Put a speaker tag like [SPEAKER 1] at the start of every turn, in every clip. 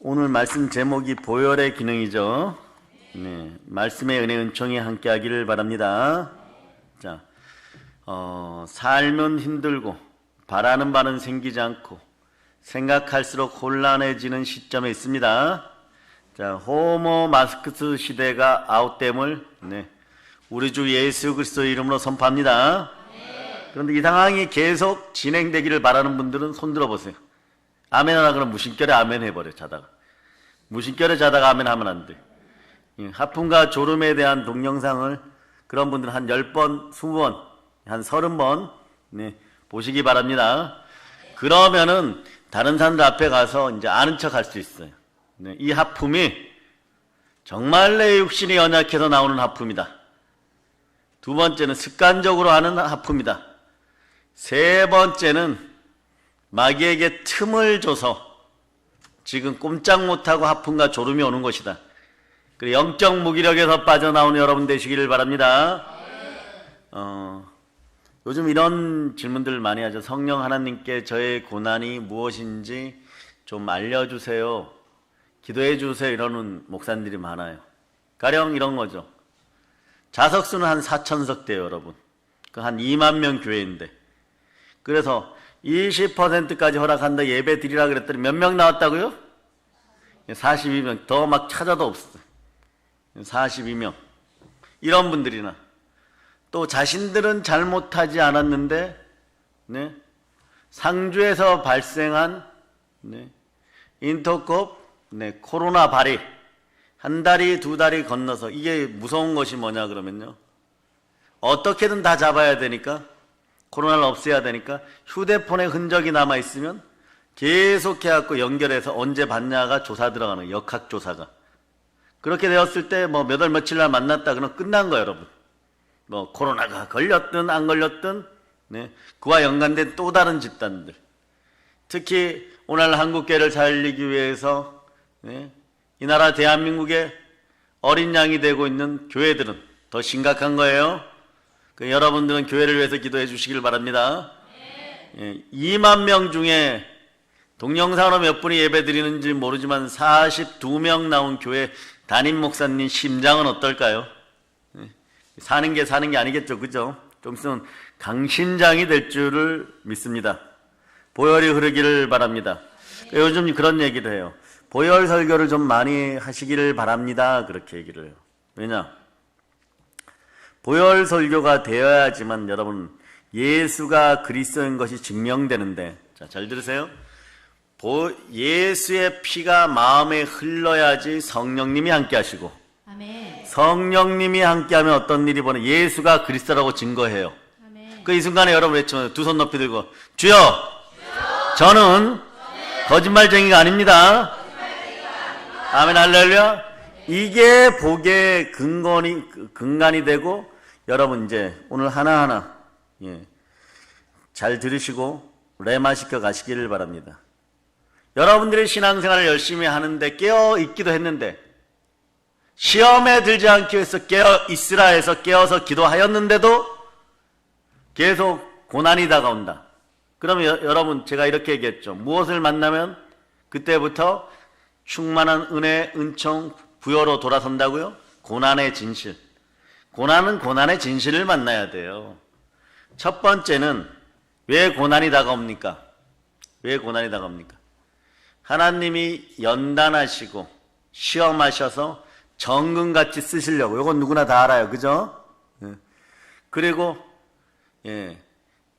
[SPEAKER 1] 오늘 말씀 제목이 보혈의 기능이죠. 네, 말씀의 은혜 은총이 함께하기를 바랍니다. 자, 삶은 힘들고 바라는 바는 생기지 않고 생각할수록 혼란해지는 시점에 있습니다. 자, 호모 마스크스 시대가 아웃됨을 우리 주 예수 그리스도 이름으로 선포합니다. 그런데 이 상황이 계속 진행되기를 바라는 분들은 손 들어보세요. 아멘 하라 그러면 무심결에 아멘 해버려. 자다가 무심결에 자다가 아멘 하면 안 돼. 하품과 졸음에 대한 동영상을 그런 분들은 한 10번, 20번, 한 30번 보시기 바랍니다. 그러면은 다른 사람들 앞에 가서 이제 아는 척 할 수 있어요. 이 하품이 정말 내 육신이 연약해서 나오는 하품이다. 두 번째는 습관적으로 하는 하품이다. 세 번째는 마귀에게 틈을 줘서 지금 꼼짝 못하고 하품과 졸음이 오는 것이다. 그리고 영적 무기력에서 빠져나오는 여러분 되시기를 바랍니다. 요즘 이런 질문들 많이 하죠. 성령 하나님께 저의 고난이 무엇인지 좀 알려주세요. 기도해 주세요. 이러는 목사님들이 많아요. 가령 이런 거죠. 자석수는 한 4,000석 돼요, 여러분. 그 한 2만 명 교회인데. 그래서 20%까지 허락한다 예배 드리라 그랬더니 몇 명 나왔다고요? 42명. 더 막 찾아도 없어요. 42명. 이런 분들이나 또 자신들은 잘못하지 않았는데 상주에서 발생한 인터콥 코로나 발이 한 달이 두 달이 건너서 이게 무서운 것이 뭐냐 그러면요. 어떻게든 다 잡아야 되니까 코로나를 없애야 되니까 휴대폰에 흔적이 남아있으면 계속 해갖고 연결해서 언제 봤냐가 조사 들어가는 거예요. 역학조사가. 그렇게 되었을 때 뭐 몇 월 며칠 날 만났다 그러면 끝난 거예요, 여러분. 뭐 코로나가 걸렸든 안 걸렸든 그와 연관된 또 다른 집단들. 특히 오늘 한국교회를 살리기 위해서 이 나라 대한민국의 어린 양이 되고 있는 교회들은 더 심각한 거예요. 여러분들은 교회를 위해서 기도해 주시길 바랍니다. 2만 명 중에 동영상으로 몇 분이 예배 드리는지 모르지만 42명 나온 교회 담임 목사님 심장은 어떨까요? 사는 게 아니겠죠, 그죠? 좀 있으면 강심장이 될 줄을 믿습니다. 보혈이 흐르기를 바랍니다. 요즘 그런 얘기를 해요. 보혈 설교를 좀 많이 하시기를 바랍니다. 그렇게 얘기를 해요. 왜냐? 보혈 설교가 되어야지만 여러분 예수가 그리스도인 것이 증명되는데, 자, 잘 들으세요. 예수의 피가 마음에 흘러야지 성령님이 함께 하시고,
[SPEAKER 2] 아멘.
[SPEAKER 1] 성령님이 함께하면 어떤 일이 벌어요? 예수가 그리스도라고 증거해요.
[SPEAKER 2] 아멘.
[SPEAKER 1] 이 순간에 여러분 외치면 두 손 높이 들고 주여, 저는 거짓말쟁이가 아닙니다. 아멘 할렐루야. 이게 복의 근간이 되고, 여러분 이제 오늘 하나하나 잘 들으시고 레마시켜 가시기를 바랍니다. 여러분들의 신앙생활을 열심히 하는데 깨어 있기도 했는데, 시험에 들지 않기 위해서 깨어 있으라 해서 깨어서 기도하였는데도 계속 고난이 다가온다. 그러면 여러분 제가 이렇게 얘기했죠. 무엇을 만나면 그때부터 충만한 은혜, 은총, 부여로 돌아선다고요? 고난의 진실. 고난은 고난의 진실을 만나야 돼요. 첫 번째는 왜 고난이 다가옵니까? 왜 고난이 다가옵니까? 하나님이 연단하시고 시험하셔서 정금같이 쓰시려고. 이건 누구나 다 알아요. 그죠? 그리고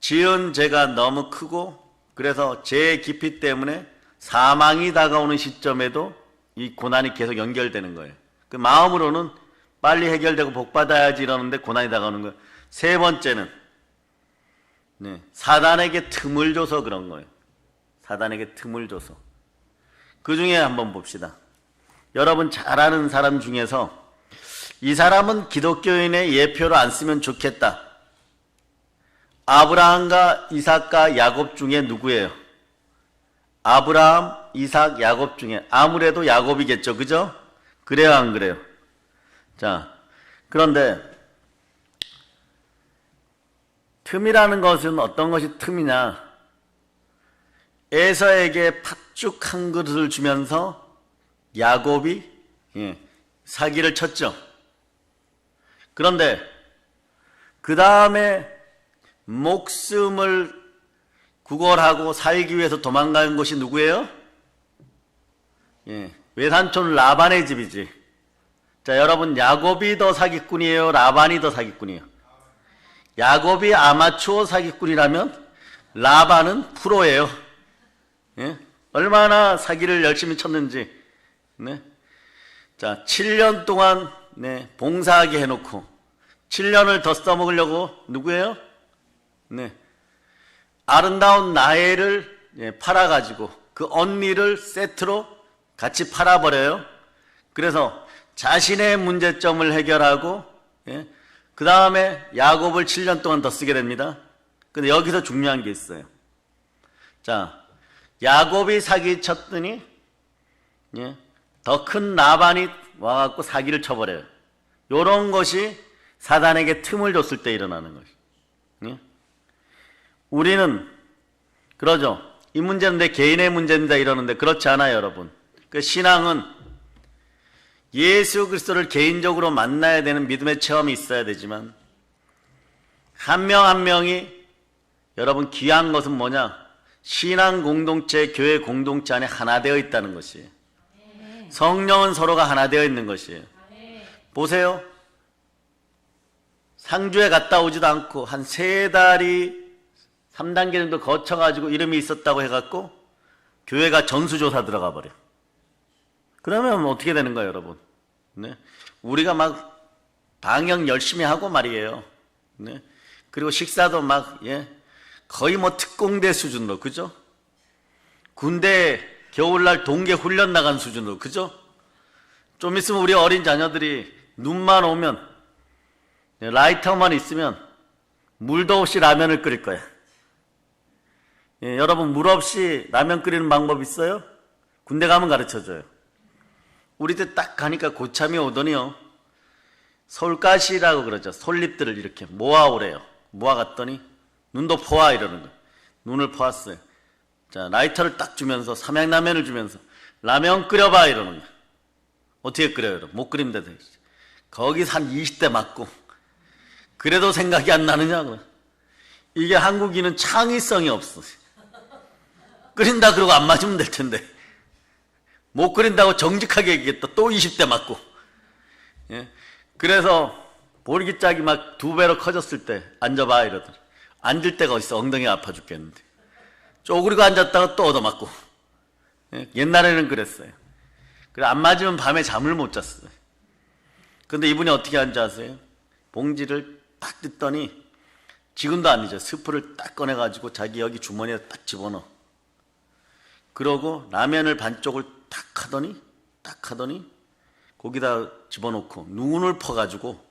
[SPEAKER 1] 지은 죄가 너무 크고 그래서 죄의 깊이 때문에 사망이 다가오는 시점에도 이 고난이 계속 연결되는 거예요. 그 마음으로는 빨리 해결되고 복받아야지 이러는데 고난이 다가오는 거예요. 세 번째는 사단에게 틈을 줘서 그런 거예요. 사단에게 틈을 줘서. 그 중에 한번 봅시다. 여러분 잘 아는 사람 중에서 이 사람은 기독교인의 예표로 안 쓰면 좋겠다. 아브라함과 이삭과 야곱 중에 누구예요? 아브라함, 이삭, 야곱 중에 아무래도 야곱이겠죠. 그죠? 그래요, 안 그래요? 자, 그런데 틈이라는 것은 어떤 것이 틈이냐? 에서에게 팥죽 한 그릇을 주면서 야곱이 사기를 쳤죠. 그런데 그 다음에 목숨을 구걸하고 살기 위해서 도망간 곳이 누구예요? 외삼촌 라반의 집이지. 자, 여러분, 야곱이 더 사기꾼이에요? 라반이 더 사기꾼이에요? 야곱이 아마추어 사기꾼이라면 라반은 프로예요. 얼마나 사기를 열심히 쳤는지. 자, 7년 동안 봉사하게 해놓고 7년을 더 써먹으려고 누구예요? 아름다운 나혜를 팔아가지고 그 언니를 세트로 같이 팔아버려요. 그래서 자신의 문제점을 해결하고 그 다음에 야곱을 7년 동안 더 쓰게 됩니다. 근데 여기서 중요한 게 있어요. 자, 야곱이 사기 쳤더니 더 큰 라반이 와갖고 사기를 쳐버려요. 요런 것이 사단에게 틈을 줬을 때 일어나는 것이. 우리는 그러죠. 이 문제는 내 개인의 문제입니다 이러는데 그렇지 않아요, 여러분. 그 신앙은 예수 그리스도를 개인적으로 만나야 되는 믿음의 체험이 있어야 되지만 한 명 한 명이 여러분 귀한 것은 뭐냐? 신앙 공동체, 교회 공동체 안에 하나 되어 있다는 것이에요. 성령은 서로가 하나 되어 있는 것이에요. 보세요. 상주에 갔다 오지도 않고 한 3달이 3단계 정도 거쳐가지고 이름이 있었다고 해갖고 교회가 전수조사 들어가 버려. 그러면 어떻게 되는 거예요, 여러분? 우리가 막 방역 열심히 하고 말이에요. 그리고 식사도 막 거의 뭐 특공대 수준으로, 그죠? 군대 겨울날 동계 훈련 나간 수준으로, 그죠? 좀 있으면 우리 어린 자녀들이 눈만 오면 라이터만 있으면 물도 없이 라면을 끓일 거야. 여러분, 물 없이 라면 끓이는 방법 있어요? 군대 가면 가르쳐줘요. 우리 때 딱 가니까 고참이 오더니요, 솔가시라고 그러죠. 솔잎들을 이렇게 모아오래요. 모아갔더니 눈도 포와 이러는 거예요. 눈을 포았어요. 자, 라이터를 딱 주면서 삼양라면을 주면서 라면 끓여봐 이러는 거예요. 어떻게 끓여요, 여러분? 못 끓인다. 거기서 한 20대 맞고 그래도 생각이 안 나느냐? 이게 한국인은 창의성이 없어. 끓인다 그러고 안 맞으면 될 텐데 못 끓인다고 정직하게 얘기했다. 또 20대 맞고. 그래서 보리기짝이 막 2배로 커졌을 때 앉아봐 이러더니 앉을 데가 어딨어. 엉덩이 아파 죽겠는데 쪼그리고 앉았다가 또 얻어맞고. 옛날에는 그랬어요. 그래 안 맞으면 밤에 잠을 못 잤어요. 근데 이분이 어떻게 하는지 아세요? 봉지를 딱 뜯더니 지금도 안 잊어요. 스프를 딱 꺼내가지고 자기 여기 주머니에 딱 집어넣어. 그러고 라면을 반쪽을 딱 하더니 거기다 집어넣고 눈을 퍼가지고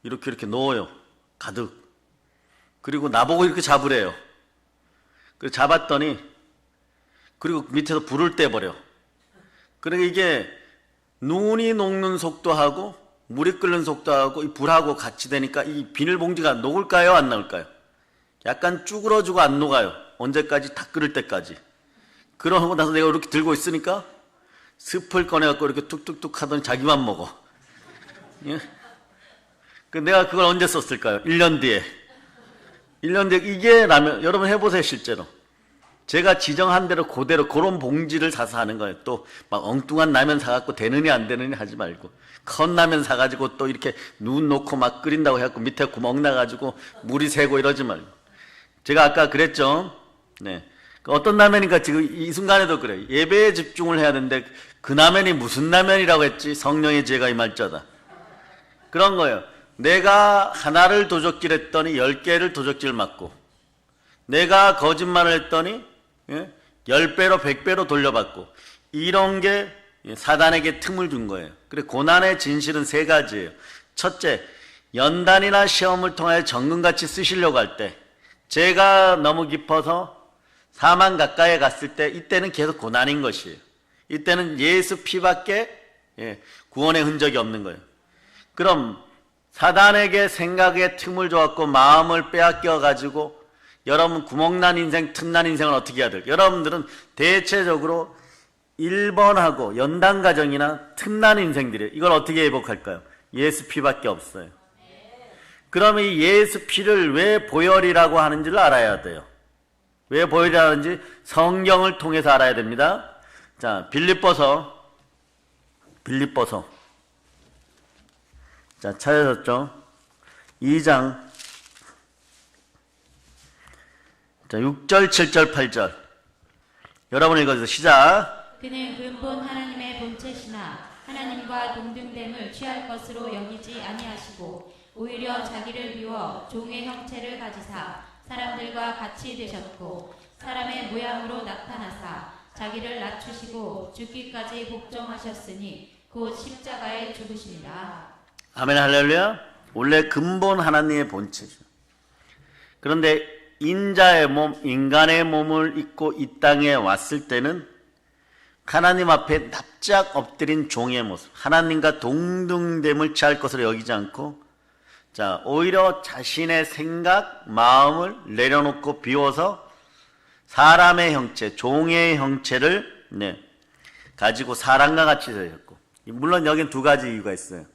[SPEAKER 1] 이렇게 넣어요. 가득. 그리고 나보고 이렇게 잡으래요. 그래서 잡았더니 그리고 밑에서 불을 떼버려. 그러니까 이게 눈이 녹는 속도하고 물이 끓는 속도하고 이 불하고 같이 되니까 이 비닐봉지가 녹을까요? 안 녹을까요? 약간 쭈그러지고 안 녹아요. 언제까지? 다 끓을 때까지. 그러고 나서 내가 이렇게 들고 있으니까 습을 꺼내갖고 이렇게 툭툭툭 하더니 자기만 먹어. 내가 그걸 언제 썼을까요? 1년 뒤에. 1년 뒤에 이게 라면, 여러분 해보세요, 실제로. 제가 지정한 대로 그대로 그런 봉지를 사서 하는 거예요. 또 막 엉뚱한 라면 사갖고 되느냐 안 되느냐 하지 말고 컵라면 사가지고 또 이렇게 눈 놓고 막 끓인다고 해갖고 밑에 구멍 나가지고 물이 새고 이러지 말고. 제가 아까 그랬죠. 어떤 라면인가 지금 이 순간에도 그래요. 예배에 집중을 해야 되는데 그 라면이 무슨 라면이라고 했지? 성령의 지혜가 임할자다. 그런 거예요. 내가 하나를 도적질했더니 10개를 도적질 맞고, 내가 거짓말을 했더니 10배로 100배로 돌려받고, 이런 게 사단에게 틈을 준 거예요. 그래 고난의 진실은 3가지예요. 첫째, 연단이나 시험을 통하여 정금같이 쓰시려고 할 때, 죄가 너무 깊어서 사망 가까이에 갔을 때 이때는 계속 고난인 것이에요. 이때는 예수 피밖에 구원의 흔적이 없는 거예요. 그럼 사단에게 생각의 틈을 줘갖고 마음을 빼앗겨 가지고 여러분 구멍난 인생, 틈난 인생을 어떻게 해야 될까요? 여러분들은 대체적으로 1번하고 연단가정이나 틈난 인생들이에요. 이걸 어떻게 회복할까요? 예수 피밖에 없어요. 그러면 이 예수 피를 왜 보혈이라고 하는지를 알아야 돼요. 왜 보혈이라고 하는지 성경을 통해서 알아야 됩니다. 자, 빌립보서. 자, 찾으셨죠? 2장. 자, 6절, 7절, 8절. 여러분 읽어주세요. 시작.
[SPEAKER 2] 그는 근본 하나님의 본체시나 하나님과 동등됨을 취할 것으로 여기지 아니하시고 오히려 자기를 비워 종의 형체를 가지사 사람들과 같이 되셨고 사람의 모양으로 나타나사 자기를 낮추시고 죽기까지 복종하셨으니 곧 십자가에 죽으시니라.
[SPEAKER 1] 아멘 할렐루야. 원래 근본 하나님의 본체죠. 그런데 인자의 몸, 인간의 몸을 입고 이 땅에 왔을 때는 하나님 앞에 납작 엎드린 종의 모습, 하나님과 동등됨을 취할 것으로 여기지 않고, 자, 오히려 자신의 생각, 마음을 내려놓고 비워서 사람의 형체, 종의 형체를 가지고 사람과 같이 되셨고, 물론 여긴 두 가지 이유가 있어요.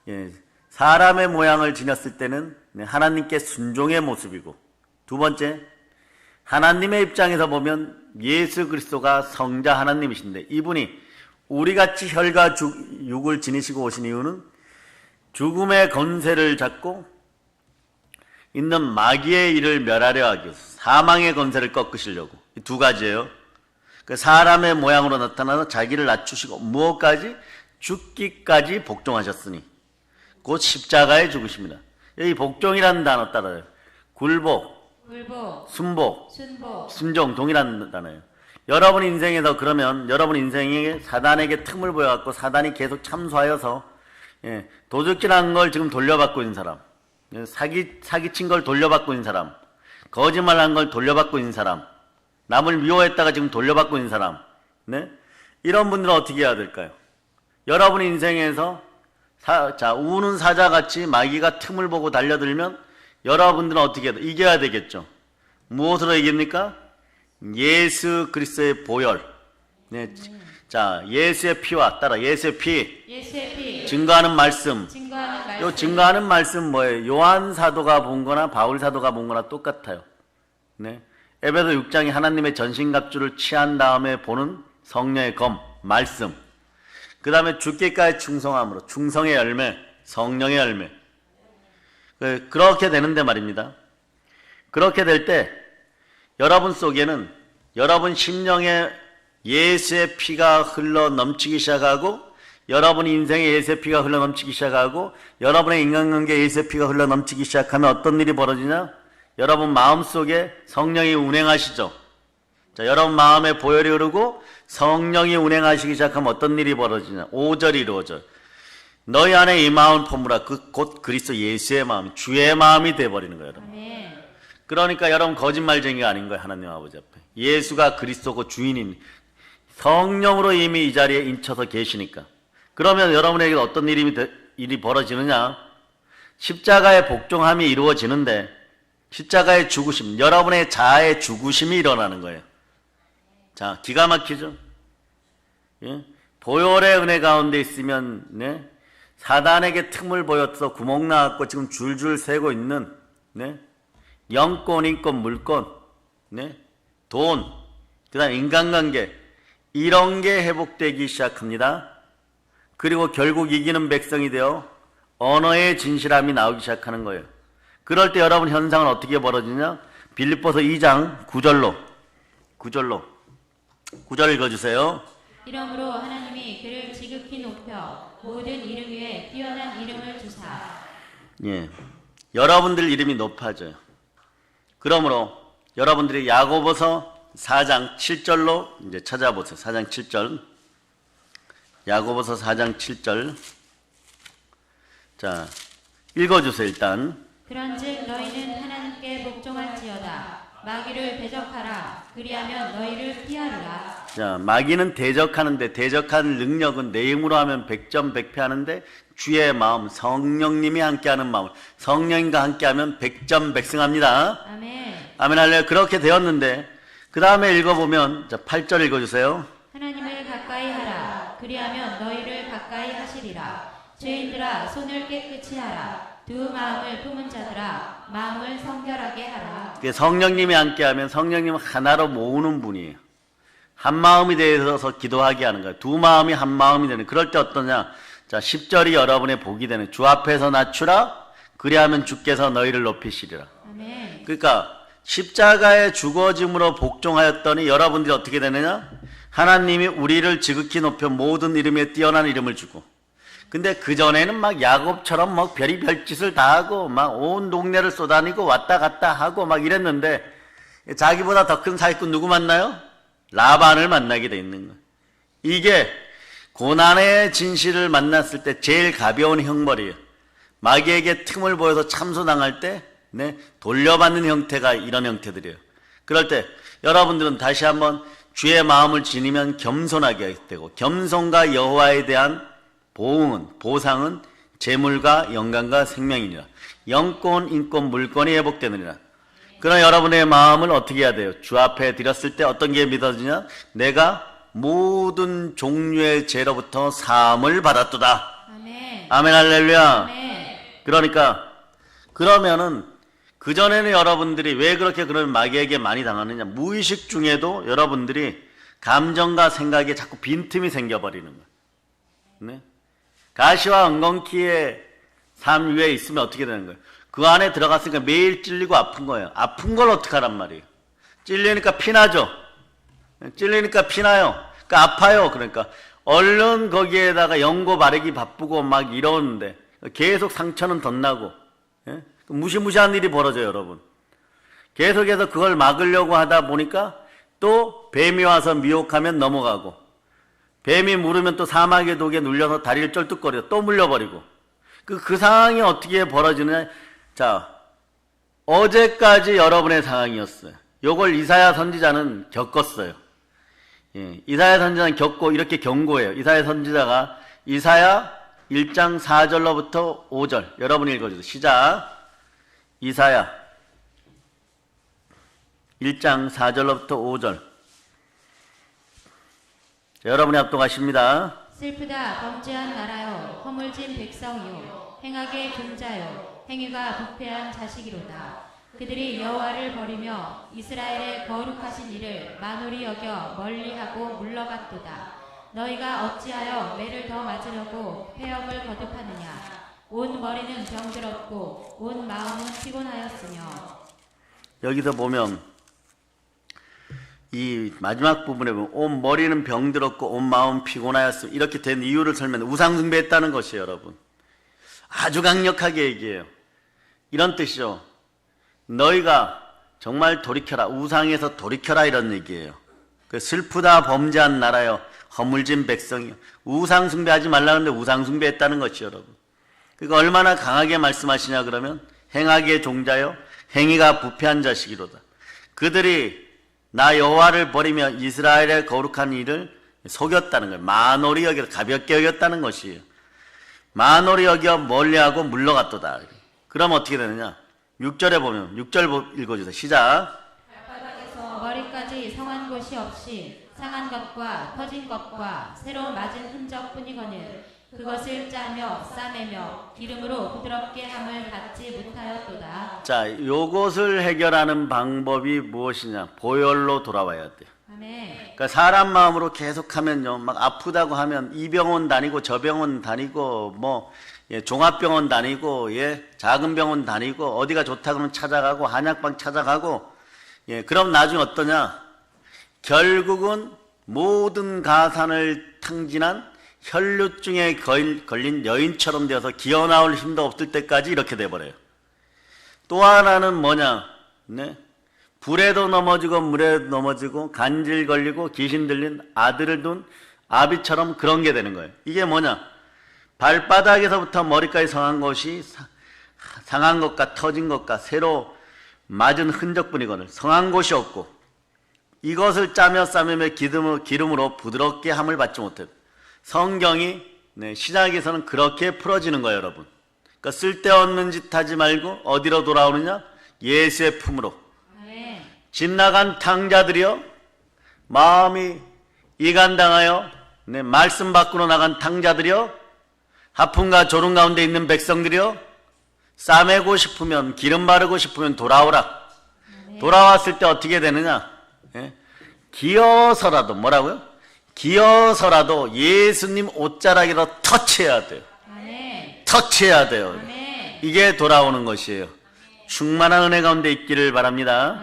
[SPEAKER 1] 예, 사람의 모양을 지녔을 때는 하나님께 순종의 모습이고, 두 번째, 하나님의 입장에서 보면 예수 그리스도가 성자 하나님이신데 이분이 우리같이 혈과 육을 지니시고 오신 이유는 죽음의 권세를 잡고 있는 마귀의 일을 멸하려 하기 위해서 사망의 권세를 꺾으시려고. 이 두 가지예요. 그 사람의 모양으로 나타나서 자기를 낮추시고 무엇까지? 죽기까지 복종하셨으니 곧 십자가에 죽으십니다. 여기 복종이라는 단어 따라요. 굴복, 순복, 순종 동일한 단어예요. 여러분 인생에서 그러면 여러분 인생에 사단에게 틈을 보여갖고 사단이 계속 참소하여서 도둑질한 걸 지금 돌려받고 있는 사람, 사기친 걸 돌려받고 있는 사람, 거짓말한 걸 돌려받고 있는 사람, 남을 미워했다가 지금 돌려받고 있는 사람, 이런 분들은 어떻게 해야 될까요? 여러분 인생에서 우는 사자같이 마귀가 틈을 보고 달려들면 여러분들은 어떻게 해야 돼? 이겨야 되겠죠. 무엇으로 이깁니까? 예수 그리스도의 보혈. 자, 예수의 피와 따라 예수의 피. 증거하는 말씀. 요 증거하는 말씀 뭐예요? 요한 사도가 본 거나 바울 사도가 본 거나 똑같아요. 에베소 6장이 하나님의 전신갑주를 취한 다음에 보는 성령의 검, 말씀. 그 다음에 죽기까지 충성함으로 충성의 열매, 성령의 열매. 그렇게 되는데 말입니다. 그렇게 될 때 여러분 속에는 여러분 심령에 예수의 피가 흘러 넘치기 시작하고 여러분 인생에 예수의 피가 흘러 넘치기 시작하고 여러분의 인간관계에 예수의 피가 흘러 넘치기 시작하면 어떤 일이 벌어지냐? 여러분 마음속에 성령이 운행하시죠. 자, 여러분 마음에 보혈이 흐르고 성령이 운행하시기 시작하면 어떤 일이 벌어지냐? 5절이 이루어져요. 너희 안에 이 마음을 품으라. 곧 그리스도 예수의 마음, 주의 마음이 되어버리는 거예요. 여러분.
[SPEAKER 2] 아멘.
[SPEAKER 1] 그러니까 여러분 거짓말쟁이가 아닌 거예요. 하나님 아버지 앞에. 예수가 그리스도고 주인인 성령으로 이미 이 자리에 인쳐서 계시니까. 그러면 여러분에게 어떤 일이 벌어지느냐? 십자가의 복종함이 이루어지는데 십자가의 죽으심, 여러분의 자아의 죽으심이 일어나는 거예요. 자, 기가 막히죠? 예? 보혈의 은혜 가운데 있으면 사단에게 틈을 보여서 구멍 나왔고 지금 줄줄 새고 있는 영권, 인권, 물권, 돈, 그 다음 인간관계 이런 게 회복되기 시작합니다. 그리고 결국 이기는 백성이 되어 언어의 진실함이 나오기 시작하는 거예요. 그럴 때 여러분 현상은 어떻게 벌어지냐? 빌립보서 2장 9절 읽어주세요.
[SPEAKER 2] 이러므로 하나님이 그를 지극히 높여 모든 이름 위에 뛰어난 이름을 주사. 예,
[SPEAKER 1] 여러분들 이름이 높아져요. 그러므로 여러분들이 야고보서 4장 7절로 이제 찾아보세요. 4장 7절. 야고보서 4장 7절. 자, 읽어주세요. 일단.
[SPEAKER 2] 그런즉 너희는 하나님께 복종할지어다. 마귀를 대적하라. 그리하면 너희를 피하리라.
[SPEAKER 1] 자, 마귀는 대적하는데 대적하는 능력은 내 힘으로 하면 100점 100패하는데 주의 마음, 성령님이 함께하는 마음, 성령님과 함께하면 100점 100승합니다.
[SPEAKER 2] 아멘.
[SPEAKER 1] 아멘 할렐루야. 그렇게 되었는데 그 다음에 읽어보면 자 8절 읽어주세요.
[SPEAKER 2] 하나님을 가까이 하라. 그리하면 너희를 가까이 하시리라. 죄인들아 손을 깨끗이 하라. 두 마음을 품은 자들아 마음을 성결하게 하라.
[SPEAKER 1] 성령님이 함께하면 성령님은 하나로 모으는 분이에요. 한 마음이 되어서 기도하게 하는 거예요. 두 마음이 한 마음이 되는. 그럴 때 어떠냐? 자, 10절이 여러분의 복이 되는. 주 앞에서 낮추라. 그리하면 주께서 너희를 높이시리라.
[SPEAKER 2] 아멘.
[SPEAKER 1] 그러니까 십자가의 죽어짐으로 복종하였더니 여러분들이 어떻게 되느냐? 하나님이 우리를 지극히 높여 모든 이름에 뛰어난 이름을 주고. 근데 그전에는 막 야곱처럼 막 별의별 짓을 다 하고 막 온 동네를 쏘다니고 왔다 갔다 하고 막 이랬는데 자기보다 더 큰 사기꾼 누구 만나요? 라반을 만나게 돼 있는 거예요. 이게 고난의 진실을 만났을 때 제일 가벼운 형벌이에요. 마귀에게 틈을 보여서 참소당할 때 돌려받는 형태가 이런 형태들이에요. 그럴 때 여러분들은 다시 한번 주의 마음을 지니면 겸손하게 되고, 겸손과 여호와에 대한 보상은 재물과 영광과 생명이니라. 영권, 인권, 물권이 회복되느니라. 그러나 여러분의 마음을 어떻게 해야 돼요? 주 앞에 드렸을 때 어떤 게 믿어지냐? 내가 모든 종류의 죄로부터 사함을 받았도다.
[SPEAKER 2] 아멘.
[SPEAKER 1] 아멘, 할렐루야.
[SPEAKER 2] 아멘.
[SPEAKER 1] 그러니까 그러면은 그전에는 여러분들이 왜 그렇게 그런 마귀에게 많이 당하느냐? 무의식 중에도 여러분들이 감정과 생각에 자꾸 빈틈이 생겨버리는 거예요. 네? 가시와 엉겅퀴의 삶 위에 있으면 어떻게 되는 거예요? 그 안에 들어갔으니까 매일 찔리고 아픈 거예요. 아픈 걸 어떡하란 말이에요? 찔리니까 피나죠? 찔리니까 피나요. 그러니까 아파요. 그러니까 얼른 거기에다가 연고 바르기 바쁘고 막 이러는데 계속 상처는 덧나고, 예? 무시무시한 일이 벌어져요, 여러분. 계속해서 그걸 막으려고 하다 보니까 또 뱀이 와서 미혹하면 넘어가고, 뱀이 물으면 또 사막의 독에 눌려서 다리를 쩔뚝거려 또 물려버리고, 그 상황이 어떻게 벌어지느냐? 자, 어제까지 여러분의 상황이었어요. 요걸 이사야 선지자는 겪었어요. 예, 이사야 선지자는 겪고 이렇게 경고해요. 이사야 선지자가 이사야 1장 4절로부터 5절 여러분이 읽어주세요. 시작. 이사야 1장 4절로부터 5절 여러분이 합독하십니다.
[SPEAKER 2] 슬프다 범죄한 나라여 허물진 백성이요 행하게 종자요 행위가 부패한 자식이로다. 그들이 여호와를 버리며 이스라엘의 거룩하신 이를 만홀히 여겨 멀리하고 물러갔도다. 너희가 어찌하여 매를 더 맞으려고 폐역을 거듭하느냐. 온 머리는 병들었고 온 마음은 피곤하였으며.
[SPEAKER 1] 여기서 보면 이 마지막 부분에 보면 온 머리는 병들었고 온 마음은 피곤하였으며 이렇게 된 이유를 설명해 우상숭배했다는 것이에요. 여러분 아주 강력하게 얘기해요. 이런 뜻이죠. 너희가 정말 돌이켜라. 우상에서 돌이켜라 이런 얘기예요. 슬프다 범죄한 나라여 허물진 백성이요. 우상 숭배하지 말라는데 우상 숭배했다는 것이요, 여러분. 그러니까 얼마나 강하게 말씀하시냐 그러면 행하기의 종자요 행위가 부패한 자식이로다. 그들이 나 여호와를 버리며 이스라엘의 거룩한 일을 속였다는 거예요. 만홀히 여겨 가볍게 여겼다는 것이에요. 만홀히 여겨 멀리하고 물러갔도다. 그럼 어떻게 되느냐? 6절에 보면 6절 읽어주세요. 시작.
[SPEAKER 2] 발바닥에서 머리까지 성한 곳이 없이 상한 것과 터진 것과 새로 맞은 흔적뿐이거늘 그것을 짜며 싸매며 기름으로 부드럽게 함을 받지 못하였도다.
[SPEAKER 1] 자, 요것을 해결하는 방법이 무엇이냐? 보혈로 돌아와야 돼요.
[SPEAKER 2] 아멘.
[SPEAKER 1] 그러니까 사람 마음으로 계속하면요, 막 아프다고 하면 이 병원 다니고 저 병원 다니고 뭐 종합병원 다니고 작은 병원 다니고 어디가 좋다 그러면 찾아가고 한약방 찾아가고 그럼 나중에 어떠냐? 결국은 모든 가산을 탕진한 혈류증에 걸린 여인처럼 되어서 기어나올 힘도 없을 때까지 이렇게 돼버려요. 또 하나는 뭐냐? 불에도 넘어지고 물에도 넘어지고 간질 걸리고 귀신 들린 아들을 둔 아비처럼 그런 게 되는 거예요. 이게 뭐냐? 발바닥에서부터 머리까지 상한 것이 상한 것과 터진 것과 새로 맞은 흔적뿐이거늘 성한 곳이 없고 이것을 짜며 싸매며 기름으로 부드럽게 함을 받지 못해요. 성경이 시작에서는 그렇게 풀어지는 거예요, 여러분. 그러니까 쓸데없는 짓 하지 말고 어디로 돌아오느냐? 예수의 품으로. 집 나간 탕자들이요, 마음이 이간당하여 네, 말씀 밖으로 나간 탕자들이여, 하품과 졸음 가운데 있는 백성들이여, 싸매고 싶으면, 기름 바르고 싶으면 돌아오라. 돌아왔을 때 어떻게 되느냐? 예? 기어서라도, 뭐라고요? 기어서라도 예수님 옷자락이라도 터치해야 돼요. 터치해야 돼요. 이게 돌아오는 것이에요. 충만한 은혜 가운데 있기를 바랍니다.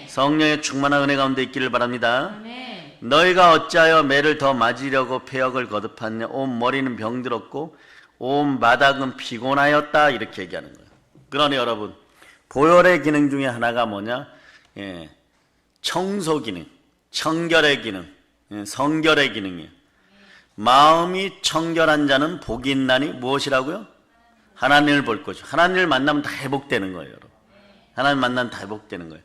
[SPEAKER 1] 성령의 충만한 은혜 가운데 있기를 바랍니다. 너희가 어찌하여 매를 더 맞으려고 폐역을 거듭하느냐? 온 머리는 병들었고 온 바닥은 피곤하였다. 이렇게 얘기하는 거예요. 그러니 여러분, 보혈의 기능 중에 하나가 뭐냐? 예, 청소 기능, 청결의 기능, 예, 성결의 기능이에요. 마음이 청결한 자는 복이 있나니 무엇이라고요? 하나님을 볼 것이요. 하나님을 만나면 다 회복되는 거예요, 여러분. 하나님 만나면 다 회복되는 거예요.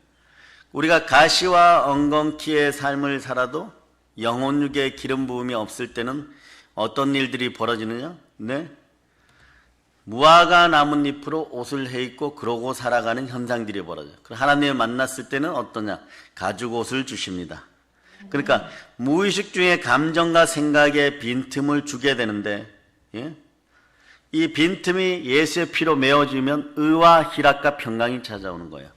[SPEAKER 1] 우리가 가시와 엉겅퀴의 삶을 살아도 영혼육의 기름 부음이 없을 때는 어떤 일들이 벌어지느냐? 네? 무화과 나뭇잎으로 옷을 해입고 그러고 살아가는 현상들이 벌어져요. 하나님을 만났을 때는 어떠냐? 가죽 옷을 주십니다. 그러니까 무의식 중에 감정과 생각에 빈틈을 주게 되는데, 예? 이 빈틈이 예수의 피로 메워지면 의와 희락과 평강이 찾아오는 거예요.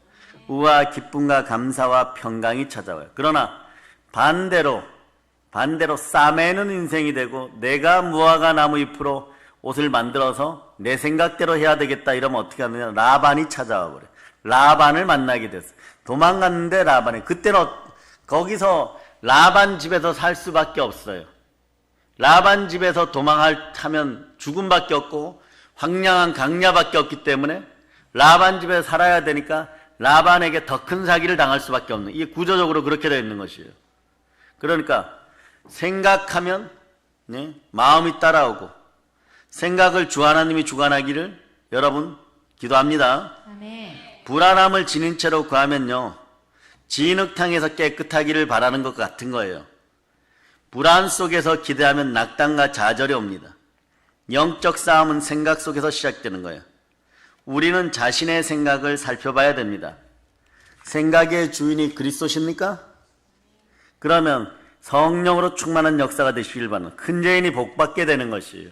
[SPEAKER 1] 의와 기쁨과 감사와 평강이 찾아와요. 그러나 반대로 싸매는 인생이 되고 내가 무화과 나무 잎으로 옷을 만들어서 내 생각대로 해야 되겠다 이러면 어떻게 하느냐? 라반이 찾아와 버려요. 라반을 만나게 됐어요. 도망갔는데 라반이, 그때는 거기서 라반 집에서 살 수밖에 없어요. 라반 집에서 도망하면 죽음밖에 없고 황량한 강야밖에 없기 때문에 라반 집에서 살아야 되니까 라반에게 더 큰 사기를 당할 수밖에 없는, 이게 구조적으로 그렇게 되어 있는 것이에요. 그러니까 생각하면 네, 마음이 따라오고, 생각을 주 하나님이 주관하기를 여러분 기도합니다.
[SPEAKER 2] 아멘.
[SPEAKER 1] 불안함을 지닌 채로 구하면요, 진흙탕에서 깨끗하기를 바라는 것 같은 거예요. 불안 속에서 기대하면 낙담과 좌절이 옵니다. 영적 싸움은 생각 속에서 시작되는 거예요. 우리는 자신의 생각을 살펴봐야 됩니다. 생각의 주인이 그리스도십니까? 그러면 성령으로 충만한 역사가 되시길 바라는, 큰 죄인이 복받게 되는 것이에요.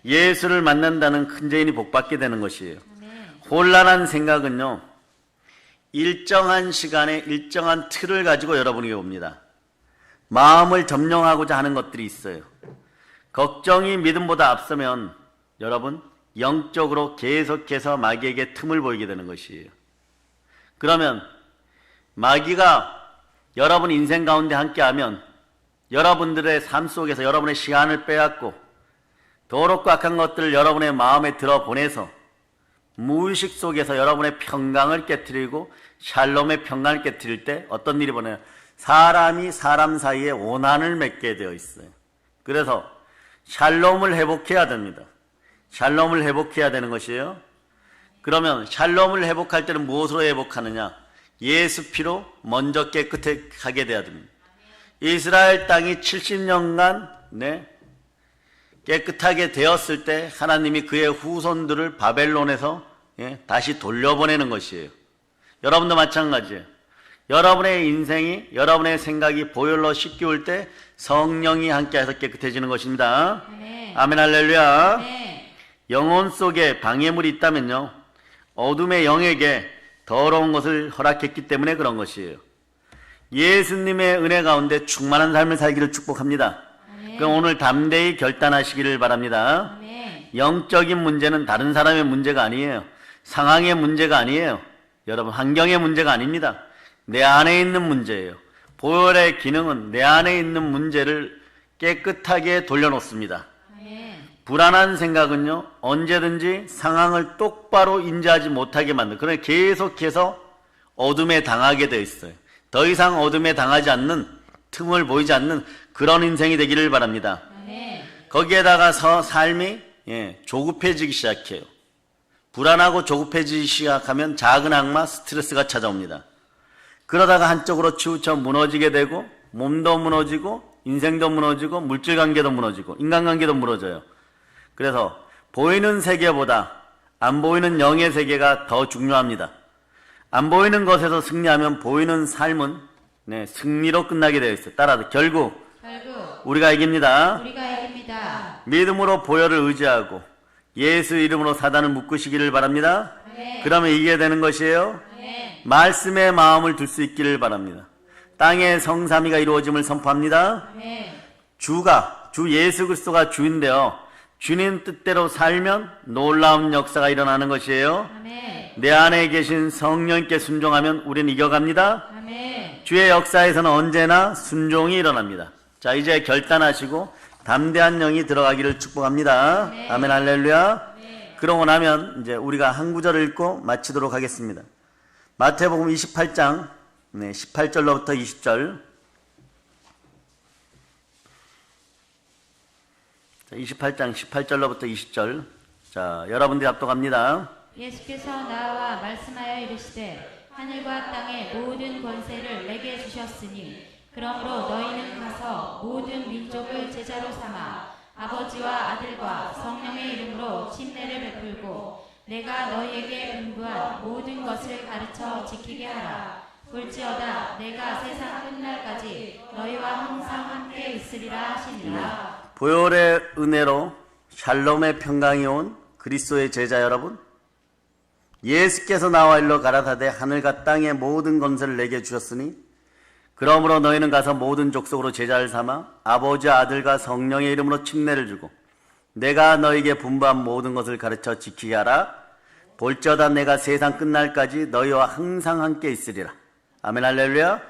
[SPEAKER 1] 예수를 만난다는 큰 죄인이 복받게 되는 것이에요. 혼란한 생각은요, 일정한 시간에 일정한 틀을 가지고 여러분에게 옵니다. 마음을 점령하고자 하는 것들이 있어요. 걱정이 믿음보다 앞서면 여러분 영적으로 계속해서 마귀에게 틈을 보이게 되는 것이에요. 그러면 마귀가 여러분 인생 가운데 함께하면 여러분들의 삶 속에서 여러분의 시간을 빼앗고 더럽고 악한 것들을 여러분의 마음에 들어보내서 무의식 속에서 여러분의 평강을 깨트리고 샬롬의 평강을 깨트릴 때 어떤 일이 벌어져요? 사람이 사람 사이에 원한을 맺게 되어 있어요. 그래서 샬롬을 회복해야 됩니다. 샬롬을 회복해야 되는 것이에요. 그러면 샬롬을 회복할 때는 무엇으로 회복하느냐? 예수 피로 먼저 깨끗하게 돼야 됩니다. 이스라엘 땅이 70년간 깨끗하게 되었을 때 하나님이 그의 후손들을 바벨론에서 다시 돌려보내는 것이에요. 여러분도 마찬가지예요. 여러분의 인생이, 여러분의 생각이 보혈로 씻기울 때 성령이 함께해서 깨끗해지는 것입니다.
[SPEAKER 2] 아멘.
[SPEAKER 1] 아멘, 할렐루야.
[SPEAKER 2] 아멘.
[SPEAKER 1] 영혼 속에 방해물이 있다면요, 어둠의 영에게 더러운 것을 허락했기 때문에 그런 것이에요. 예수님의 은혜 가운데 충만한 삶을 살기를 축복합니다. 그럼 오늘 담대히 결단하시기를 바랍니다.
[SPEAKER 2] 아멘.
[SPEAKER 1] 영적인 문제는 다른 사람의 문제가 아니에요. 상황의 문제가 아니에요. 여러분, 환경의 문제가 아닙니다. 내 안에 있는 문제예요. 보혈의 기능은 내 안에 있는 문제를 깨끗하게 돌려놓습니다.
[SPEAKER 2] 아멘.
[SPEAKER 1] 불안한 생각은요, 언제든지 상황을 똑바로 인지하지 못하게 만들어요. 그러니 계속해서 어둠에 당하게 되어 있어요. 더 이상 어둠에 당하지 않는, 틈을 보이지 않는 그런 인생이 되기를 바랍니다.
[SPEAKER 2] 아멘.
[SPEAKER 1] 거기에다가 삶이 조급해지기 시작해요. 불안하고 조급해지기 시작하면 작은 악마, 스트레스가 찾아옵니다. 그러다가 한쪽으로 치우쳐 무너지게 되고 몸도 무너지고 인생도 무너지고 물질관계도 무너지고 인간관계도 무너져요. 그래서 보이는 세계보다 안 보이는 영의 세계가 더 중요합니다. 안 보이는 것에서 승리하면 보이는 삶은 승리로 끝나게 되어 있어요. 따라서 결국 우리가 이깁니다.
[SPEAKER 2] 우리가 이깁니다.
[SPEAKER 1] 믿음으로 보혈을 의지하고 예수 이름으로 사단을 묶으시기를 바랍니다.
[SPEAKER 2] 아멘.
[SPEAKER 1] 그러면 이겨야 되는 것이에요.
[SPEAKER 2] 아멘.
[SPEAKER 1] 말씀에 마음을 둘 수 있기를 바랍니다. 땅의 성삼위가 이루어짐을 선포합니다.
[SPEAKER 2] 아멘.
[SPEAKER 1] 주 예수 그리스도가 주인데요. 주님 뜻대로 살면 놀라운 역사가 일어나는 것이에요.
[SPEAKER 2] 아멘.
[SPEAKER 1] 내 안에 계신 성령께 순종하면 우리는 이겨갑니다.
[SPEAKER 2] 아멘.
[SPEAKER 1] 주의 역사에서는 언제나 순종이 일어납니다. 자, 이제 결단하시고 담대한 영이 들어가기를 축복합니다.
[SPEAKER 2] 네.
[SPEAKER 1] 아멘 할렐루야.
[SPEAKER 2] 네.
[SPEAKER 1] 그러고 나면 이제 우리가 한 구절을 읽고 마치도록 하겠습니다. 마태복음 28장 18절로부터 20절. 28장 18절로부터 20절. 자, 여러분들이 합독합니다.
[SPEAKER 2] 예수께서 나와 말씀하여 이르시되 하늘과 땅의 모든 권세를 내게 주셨으니 그러므로 너희는 가서 모든 민족을 제자로 삼아 아버지와 아들과 성령의 이름으로 침례를 베풀고 내가 너희에게 분부한 모든 것을 가르쳐 지키게 하라. 볼지어다 내가 세상 끝날까지 너희와 항상 함께 있으리라 하시니라.
[SPEAKER 1] 보혈의 은혜로 샬롬의 평강이 온 그리스도의 제자 여러분, 예수께서 나와 일러 가라사대 하늘과 땅의 모든 권세를 내게 주셨으니 그러므로 너희는 가서 모든 족속으로 제자를 삼아 아버지와 아들과 성령의 이름으로 침례를 주고 내가 너희에게 분부한 모든 것을 가르쳐 지키게 하라. 볼지어다 내가 세상 끝날까지 너희와 항상 함께 있으리라. 아멘 할렐루야.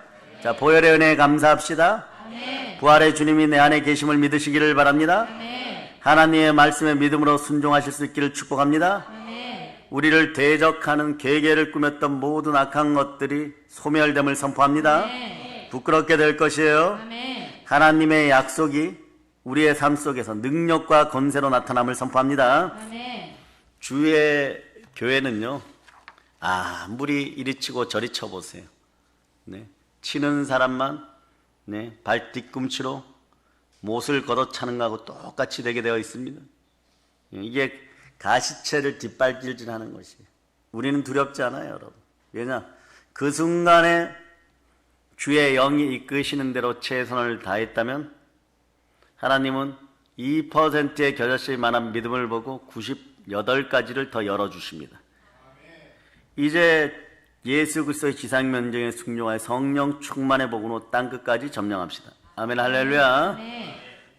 [SPEAKER 1] 자, 보혈의 은혜에 감사합시다.
[SPEAKER 2] 아멘.
[SPEAKER 1] 부활의 주님이 내 안에 계심을 믿으시기를 바랍니다.
[SPEAKER 2] 아멘.
[SPEAKER 1] 하나님의 말씀에 믿음으로 순종하실 수 있기를 축복합니다.
[SPEAKER 2] 아멘.
[SPEAKER 1] 우리를 대적하는 계계를 꾸몄던 모든 악한 것들이 소멸됨을 선포합니다.
[SPEAKER 2] 아멘.
[SPEAKER 1] 부끄럽게 될 것이에요.
[SPEAKER 2] 아멘.
[SPEAKER 1] 하나님의 약속이 우리의 삶 속에서 능력과 권세로 나타남을 선포합니다.
[SPEAKER 2] 아멘.
[SPEAKER 1] 주의 교회는요, 아무리 이리 치고 저리 쳐보세요. 네, 치는 사람만 발 뒤꿈치로 못을 걷어차는 것하고 똑같이 되게 되어 있습니다. 이게 가시채를 뒷발질질하는 것이에요. 우리는 두렵지 않아요, 여러분. 왜냐? 그 순간에 주의 영이 이끄시는 대로 최선을 다했다면 하나님은 2%의 겨자씨 만한 믿음을 보고 98가지를 더 열어주십니다. 이제 예수 그리스도의 지상명령에 순종하여 성령 충만의 복으로 땅끝까지 점령합시다. 아멘 할렐루야.
[SPEAKER 2] 아멘.